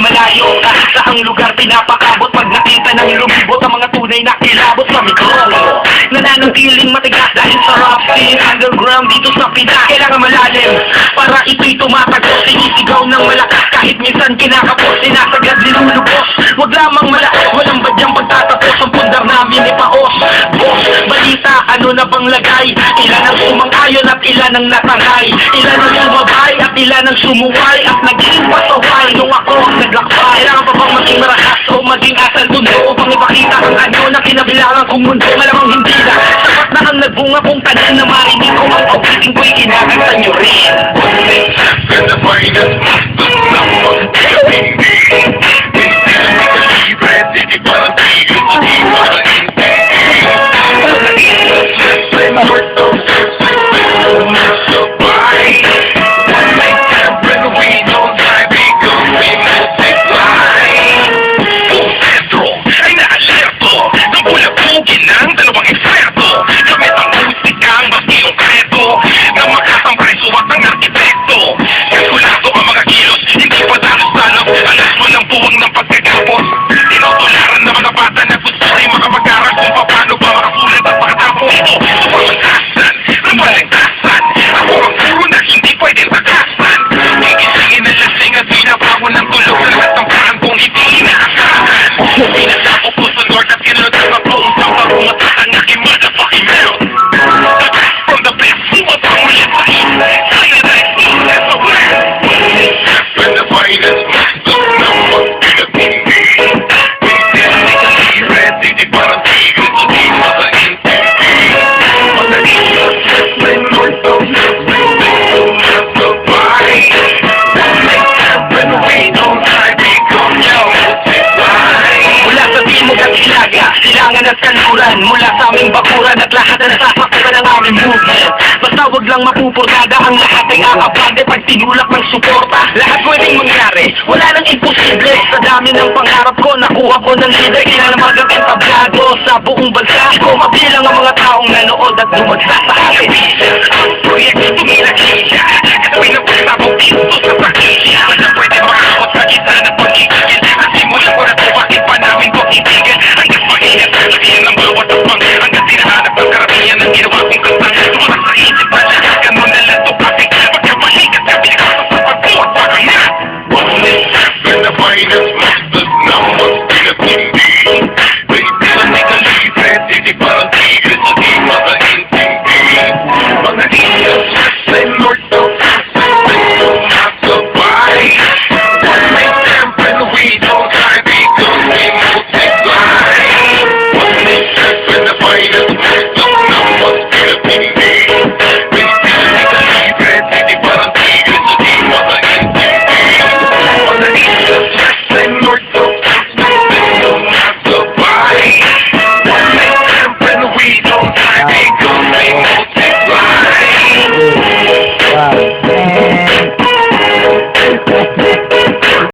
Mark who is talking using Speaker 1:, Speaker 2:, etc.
Speaker 1: Malayo kahit saang lugar pinapakabot pag nakita ng lumibot ang mga tunay na kilabot sa mikrofono. Nananatiling matigas dahil sa rap scene underground dito sa Pinas. Kailangan malalim para ito'y tumatagos. Sinisigaw ng malakas kahit minsan kinakapos. Sinasagad linulubos, wag lamang malakas. Walang badyang pagtatapos ang pundar namin ipaos. Boss, balita, ano na bang lagay? Ilan ang sumang-ayon at ilan ang natangay? Ilan ang sumabay at ilan ang sumuway? At naging pasaway nung ako ang naglakbay. Kailangan pa bang maging marakas o maging asal mundo upang ipakita ang ano na kinabilangan kong mundo? Malamang hindi na sapat na ang nagbunga kong tanin na marinig ko ang awitin ko'y kinakanta nyo rin.
Speaker 2: Ganda pa inasmastos na magpapindi. Hindi libre, hindi parang tigil, hindi parang hindi. Siyempre, muerto, sabay. One night time, pero we don't die because we multiply. Kung Pedro ay naalerto ng bulabugin ng dalawang eksperto. Gamit ang musikang maski yung kredo na makasampay suwat ng arkitekto. Kalkulado ang mga kilos, hindi pa dalos-dalos. Alas mo ng buwang ng pagkagapos. Tinutularan ng mga bata na gusto ay makapag-aral kung paano ba makasulit at makatapos. Ito, pamangkasan ng balagtasan. Ako ang puro na hindi pwede takasan. Gigisingin ng lasing at binabago ng tulog sa lahat ng parang kung hindi inaasahan. Pinasako po sa Lord at kinunod sa buong tawag kung matatang aking motherfucking mouth. The best from the best, sumabang ulit sa east. Kaya na east as a west. When the finest masters ng magpinatindi. Hindi ready, di parang tigil, hindi makaintindi. Madaling na siyempre, muerto, sabay. One night time, when we don't die, become now multiply.
Speaker 1: Mula sa timog at ilaga, silangan at kanluran, mula sa aming bakuran at lahat na nasasakuran ng aming movement. Basta wag lang mapupurtada, ang lahat ay aabante pag tinulak ng suporta. Lahat pwedeng mangyari, wala nang imposible. Sa dami ng pangarap ko, nakuha ko ng libre. Kailan magang entablado sa buong bansa ko. Mabilang ang mga taong nanood at dumagsa sa akin. Proyekto